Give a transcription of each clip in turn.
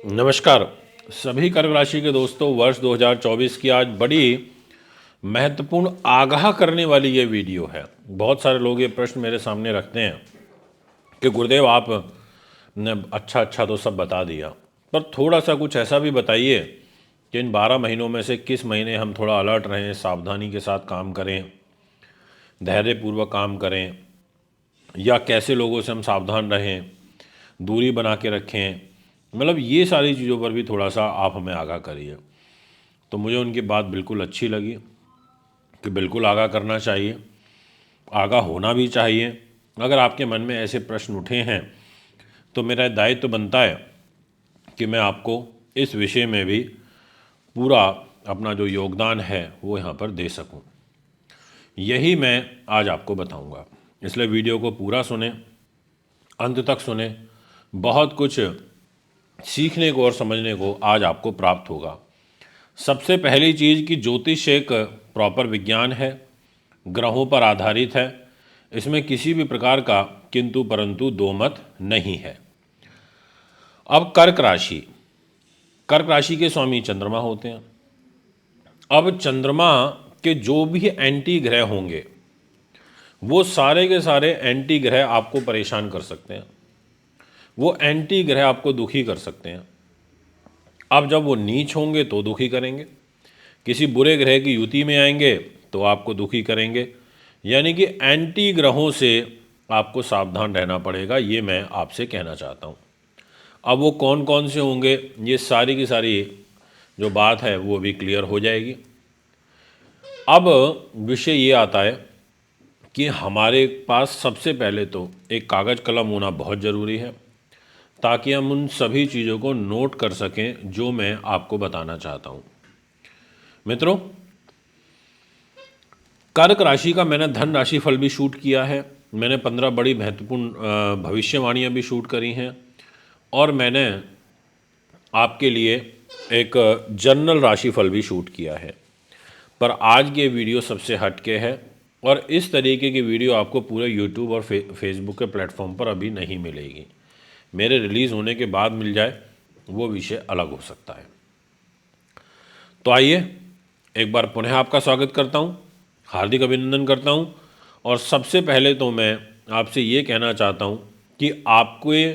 नमस्कार सभी कर्क राशि के दोस्तों। वर्ष 2024 की आज बड़ी महत्वपूर्ण आगाह करने वाली ये वीडियो है। बहुत सारे लोग ये प्रश्न मेरे सामने रखते हैं कि गुरुदेव आप ने अच्छा तो सब बता दिया, पर थोड़ा सा कुछ ऐसा भी बताइए कि इन 12 महीनों में से किस महीने हम थोड़ा अलर्ट रहें, सावधानी के साथ काम करें, धैर्यपूर्वक काम करें, या कैसे लोगों से हम सावधान रहें, दूरी बना के रखें। मतलब ये सारी चीज़ों पर भी थोड़ा सा आप हमें आगाह करिए। तो मुझे उनकी बात बिल्कुल अच्छी लगी कि बिल्कुल आगाह करना चाहिए, आगाह होना भी चाहिए। अगर आपके मन में ऐसे प्रश्न उठे हैं तो मेरा दायित्व तो बनता है कि मैं आपको इस विषय में भी पूरा अपना जो योगदान है वो यहाँ पर दे सकूँ। यही मैं आज आपको बताऊँगा, इसलिए वीडियो को पूरा सुने, अंत तक सुने। बहुत कुछ सीखने को और समझने को आज आपको प्राप्त होगा। सबसे पहली चीज़ कि ज्योतिष एक प्रॉपर विज्ञान है, ग्रहों पर आधारित है। इसमें किसी भी प्रकार का किंतु परंतु दो मत नहीं है। अब कर्क राशि के स्वामी चंद्रमा होते हैं। अब चंद्रमा के जो भी एंटी ग्रह होंगे वो सारे के सारे एंटी ग्रह आपको परेशान कर सकते हैं, वो एंटी ग्रह आपको दुखी कर सकते हैं। अब जब वो नीच होंगे तो दुखी करेंगे, किसी बुरे ग्रह की युति में आएंगे तो आपको दुखी करेंगे। यानी कि एंटी ग्रहों से आपको सावधान रहना पड़ेगा, ये मैं आपसे कहना चाहता हूँ। अब वो कौन कौन से होंगे, ये सारी की सारी जो बात है वो भी क्लियर हो जाएगी। अब विषय ये आता है कि हमारे पास सबसे पहले तो एक कागज़ कलम होना बहुत ज़रूरी है, ताकि हम उन सभी चीज़ों को नोट कर सकें जो मैं आपको बताना चाहता हूँ। मित्रों, कर्क राशि का मैंने धन राशि फल भी शूट किया है, मैंने 15 बड़ी महत्वपूर्ण भविष्यवाणियाँ भी शूट करी हैं, और मैंने आपके लिए एक जनरल राशिफल भी शूट किया है। पर आज की वीडियो सबसे हटके है, और इस तरीके की वीडियो आपको पूरे यूट्यूब और फेसबुक के प्लेटफॉर्म पर अभी नहीं मिलेगी। मेरे रिलीज़ होने के बाद मिल जाए वो विषय अलग हो सकता है। तो आइए एक बार पुनः आपका स्वागत करता हूँ, हार्दिक अभिनंदन करता हूँ। और सबसे पहले तो मैं आपसे ये कहना चाहता हूँ कि आपके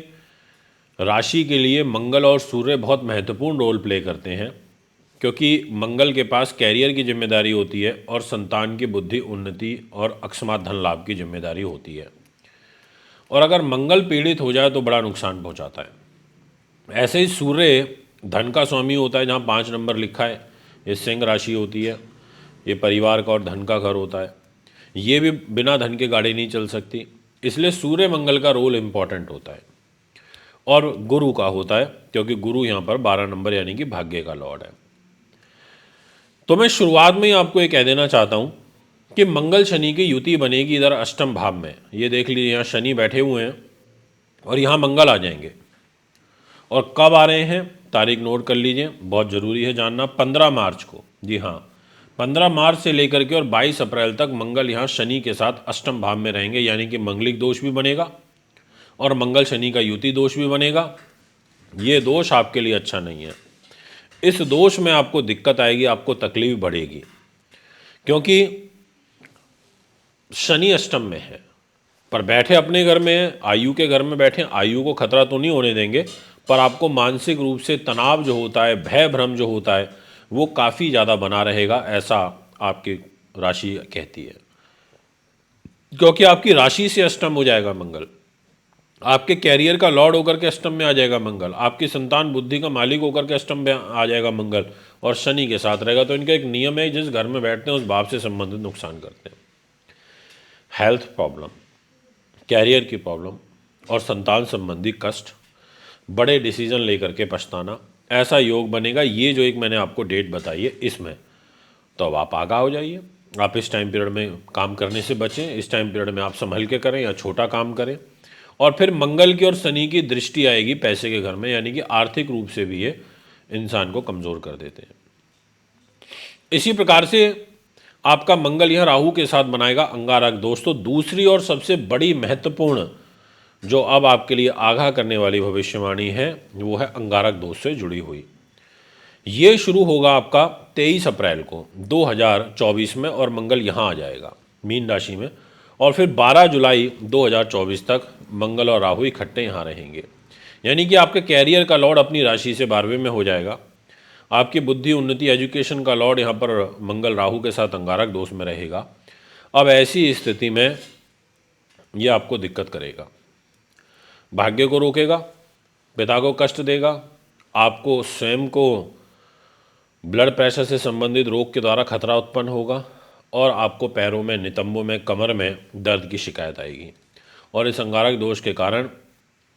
राशि के लिए मंगल और सूर्य बहुत महत्वपूर्ण रोल प्ले करते हैं, क्योंकि मंगल के पास कैरियर की जिम्मेदारी होती है और संतान की बुद्धि उन्नति और अकस्मात धन लाभ की जिम्मेदारी होती है। और अगर मंगल पीड़ित हो जाए तो बड़ा नुकसान पहुंचाता है। ऐसे ही सूर्य धन का स्वामी होता है, जहां 5 नंबर लिखा है, ये सिंह राशि होती है, ये परिवार का और धन का घर होता है। ये भी बिना धन के गाड़ी नहीं चल सकती, इसलिए सूर्य मंगल का रोल इम्पॉर्टेंट होता है। और गुरु का होता है, क्योंकि गुरु यहाँ पर 12 नंबर यानी कि भाग्य का लॉर्ड है। तो मैं शुरुआत में ही आपको ये कह देना चाहता हूँ कि मंगल शनि की युति बनेगी इधर अष्टम भाव में। ये देख लीजिए, यहाँ शनि बैठे हुए हैं और यहाँ मंगल आ जाएंगे। और कब आ रहे हैं, तारीख नोट कर लीजिए, बहुत ज़रूरी है जानना। 15 मार्च को, जी हाँ, 15 मार्च से लेकर के और 22 अप्रैल तक मंगल यहाँ शनि के साथ अष्टम भाव में रहेंगे। यानी कि मंगलिक दोष भी बनेगा और मंगल शनि का युति दोष भी बनेगा। ये दोष आपके लिए अच्छा नहीं है। इस दोष में आपको दिक्कत आएगी, आपको तकलीफ बढ़ेगी, क्योंकि शनि अष्टम में है। पर बैठे अपने घर में, आयु के घर में बैठे, आयु को खतरा तो नहीं होने देंगे, पर आपको मानसिक रूप से तनाव जो होता है, भय भ्रम जो होता है, वो काफ़ी ज़्यादा बना रहेगा, ऐसा आपकी राशि कहती है। क्योंकि आपकी राशि से अष्टम हो जाएगा मंगल, आपके कैरियर का लॉर्ड होकर के अष्टम में आ जाएगा मंगल, आपकी संतान बुद्धि का मालिक होकर के अष्टम में आ जाएगा मंगल, और शनि के साथ रहेगा। तो इनका एक नियम है, जिस घर में बैठते हैं उस भाव से संबंधित नुकसान करते हैं। हेल्थ प्रॉब्लम, कैरियर की प्रॉब्लम और संतान संबंधी कष्ट, बड़े डिसीजन लेकर के पछताना, ऐसा योग बनेगा। ये जो एक मैंने आपको डेट बताई है इसमें, तो अब आप आगाह हो जाइए। आप इस टाइम पीरियड में काम करने से बचें, इस टाइम पीरियड में आप संभल के करें या छोटा काम करें। और फिर मंगल की और शनि की दृष्टि आएगी पैसे के घर में, यानी कि आर्थिक रूप से भी ये इंसान को कमज़ोर कर देते हैं। इसी प्रकार से आपका मंगल यह राहु के साथ बनाएगा अंगारक दोष। तो दूसरी और सबसे बड़ी महत्वपूर्ण जो अब आपके लिए आगाह करने वाली भविष्यवाणी है वो है अंगारक दोष से जुड़ी हुई। ये शुरू होगा आपका 23 अप्रैल को 2024 में और मंगल यहाँ आ जाएगा मीन राशि में, और फिर 12 जुलाई 2024 तक मंगल और राहु इकट्ठे यहाँ रहेंगे। यानी कि आपके कैरियर का लॉर्ड अपनी राशि से 12वें में हो जाएगा, आपकी बुद्धि उन्नति एजुकेशन का लॉर्ड यहाँ पर मंगल राहु के साथ अंगारक दोष में रहेगा। अब ऐसी स्थिति में ये आपको दिक्कत करेगा, भाग्य को रोकेगा, पिता को कष्ट देगा, आपको स्वयं को ब्लड प्रेशर से संबंधित रोग के द्वारा खतरा उत्पन्न होगा और आपको पैरों में, नितंबों में, कमर में दर्द की शिकायत आएगी। और इस अंगारक दोष के कारण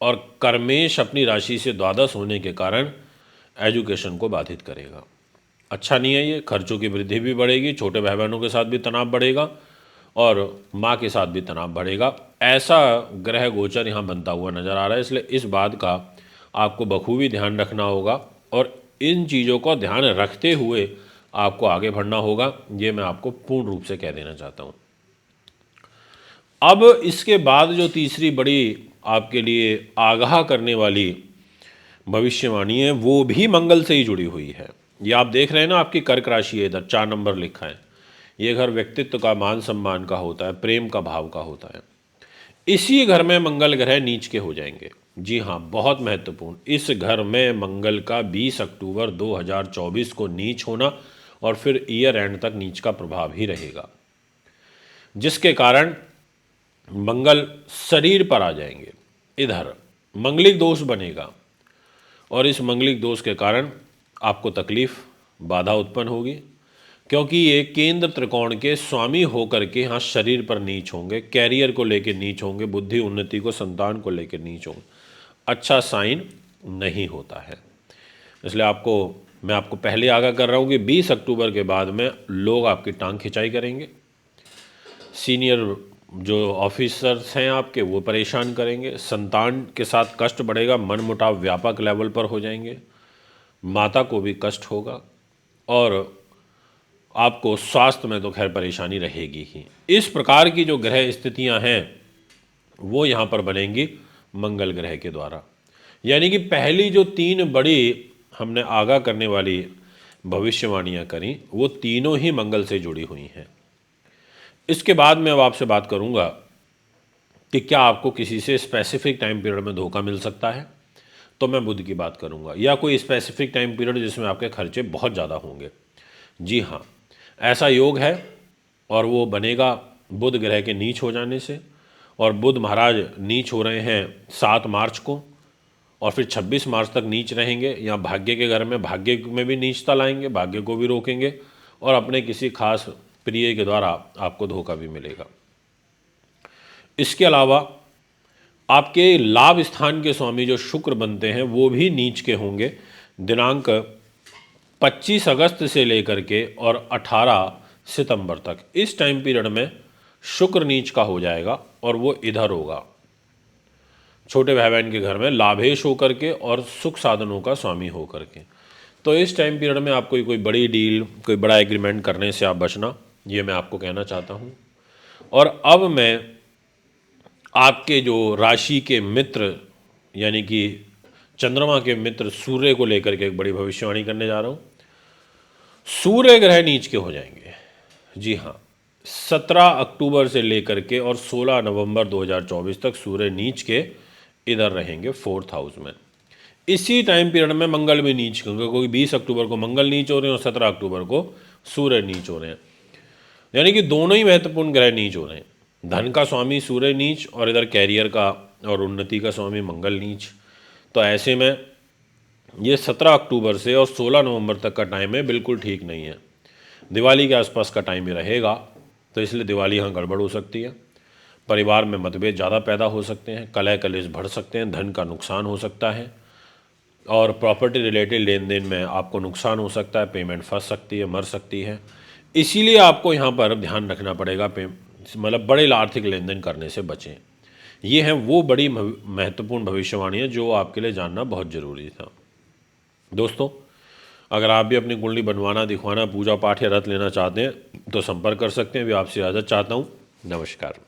और कर्मेश अपनी राशि से द्वादश होने के कारण एजुकेशन को बाधित करेगा। अच्छा नहीं है ये। खर्चों की वृद्धि भी बढ़ेगी, छोटे भाई बहनों के साथ भी तनाव बढ़ेगा और माँ के साथ भी तनाव बढ़ेगा। ऐसा ग्रह गोचर यहाँ बनता हुआ नजर आ रहा है, इसलिए इस बात का आपको बखूबी ध्यान रखना होगा और इन चीज़ों को ध्यान रखते हुए आपको आगे बढ़ना होगा। ये मैं आपको पूर्ण रूप से कह देना चाहता हूँ। अब इसके बाद जो तीसरी बड़ी आपके लिए आगाह करने वाली भविष्यवाणी है वो भी मंगल से ही जुड़ी हुई है। ये आप देख रहे हैं ना, आपकी कर्क राशि है, इधर 4 नंबर लिखा है। ये घर व्यक्तित्व का, मान सम्मान का होता है, प्रेम का भाव का होता है। इसी घर में मंगल ग्रह नीच के हो जाएंगे। जी हाँ, बहुत महत्वपूर्ण। इस घर में मंगल का 20 अक्टूबर 2024 को नीच होना और फिर ईयर एंड तक नीच का प्रभाव ही रहेगा, जिसके कारण मंगल शरीर पर आ जाएंगे। इधर मंगलिक दोष बनेगा और इस मंगलिक दोष के कारण आपको तकलीफ, बाधा उत्पन्न होगी, क्योंकि ये केंद्र त्रिकोण के स्वामी होकर के यहाँ शरीर पर नीच होंगे, कैरियर को लेकर नीच होंगे, बुद्धि उन्नति को, संतान को लेकर नीच होंगे। अच्छा साइन नहीं होता है। इसलिए मैं आपको पहले आगाह कर रहा हूँ कि 20 अक्टूबर के बाद में लोग आपकी टांग खिंचाई करेंगे, सीनियर जो ऑफिसर्स हैं आपके वो परेशान करेंगे, संतान के साथ कष्ट बढ़ेगा, मन मुटाव व्यापक लेवल पर हो जाएंगे, माता को भी कष्ट होगा और आपको स्वास्थ्य में तो खैर परेशानी रहेगी ही। इस प्रकार की जो ग्रह स्थितियां हैं वो यहाँ पर बनेंगी मंगल ग्रह के द्वारा। यानी कि पहली जो 3 बड़ी हमने आगाह करने वाली भविष्यवाणियाँ करी वो तीनों ही मंगल से जुड़ी हुई हैं। इसके बाद मैं अब आपसे बात करूँगा कि क्या आपको किसी से स्पेसिफिक टाइम पीरियड में धोखा मिल सकता है, तो मैं बुध की बात करूँगा, या कोई स्पेसिफिक टाइम पीरियड जिसमें आपके खर्चे बहुत ज़्यादा होंगे। जी हाँ, ऐसा योग है और वो बनेगा बुध ग्रह के नीच हो जाने से। और बुध महाराज नीच हो रहे हैं 7 मार्च को और फिर 26 मार्च तक नीच रहेंगे। यहाँ भाग्य के घर में, भाग्य में भी नीचता लाएंगे, भाग्य को भी रोकेंगे और अपने किसी खास प्रिय के द्वारा आपको धोखा भी मिलेगा। इसके अलावा आपके लाभ स्थान के स्वामी जो शुक्र बनते हैं वो भी नीच के होंगे दिनांक 25 अगस्त से लेकर के और 18 सितंबर तक। इस टाइम पीरियड में शुक्र नीच का हो जाएगा और वो इधर होगा छोटे भाई बहन के घर में लाभेश होकर के और सुख साधनों का स्वामी होकर के। तो इस टाइम पीरियड में आप कोई बड़ी डील, कोई बड़ा एग्रीमेंट करने से आप बचना, ये मैं आपको कहना चाहता हूँ। और अब मैं आपके जो राशि के मित्र यानी कि चंद्रमा के मित्र सूर्य को लेकर के एक बड़ी भविष्यवाणी करने जा रहा हूँ। सूर्य ग्रह नीच के हो जाएंगे। जी हाँ, 17 अक्टूबर से लेकर के और 16 नवंबर 2024 तक सूर्य नीच के इधर रहेंगे 4th हाउस में। इसी टाइम पीरियड में मंगल भी नीच, क्योंकि 20 अक्टूबर को मंगल नीच हो रहे हैं और 17 अक्टूबर को सूर्य नीच हो रहे हैं। यानी कि दोनों ही महत्वपूर्ण ग्रह नीच हो रहे हैं। धन का स्वामी सूर्य नीच और इधर कैरियर का और उन्नति का स्वामी मंगल नीच। तो ऐसे में ये 17 अक्टूबर से और 16 नवंबर तक का टाइम है, बिल्कुल ठीक नहीं है। दिवाली के आसपास का टाइम ही रहेगा, तो इसलिए दिवाली यहाँ गड़बड़ हो सकती है। परिवार में मतभेद ज़्यादा पैदा हो सकते हैं, कलह कलेश बढ़ सकते हैं, धन का नुकसान हो सकता है और प्रॉपर्टी रिलेटेड लेन देन में आपको नुकसान हो सकता है, पेमेंट फंस सकती है, मर सकती है। इसीलिए आपको यहाँ पर ध्यान रखना पड़ेगा, मतलब बड़े आर्थिक लेन देन करने से बचें। ये हैं वो बड़ी महत्वपूर्ण भविष्यवाणियाँ जो आपके लिए जानना बहुत ज़रूरी था। दोस्तों, अगर आप भी अपनी कुंडली बनवाना, दिखवाना, पूजा पाठ या रत लेना चाहते हैं तो संपर्क कर सकते हैं। अभी आपसे इजाज़त चाहता हूँ। नमस्कार।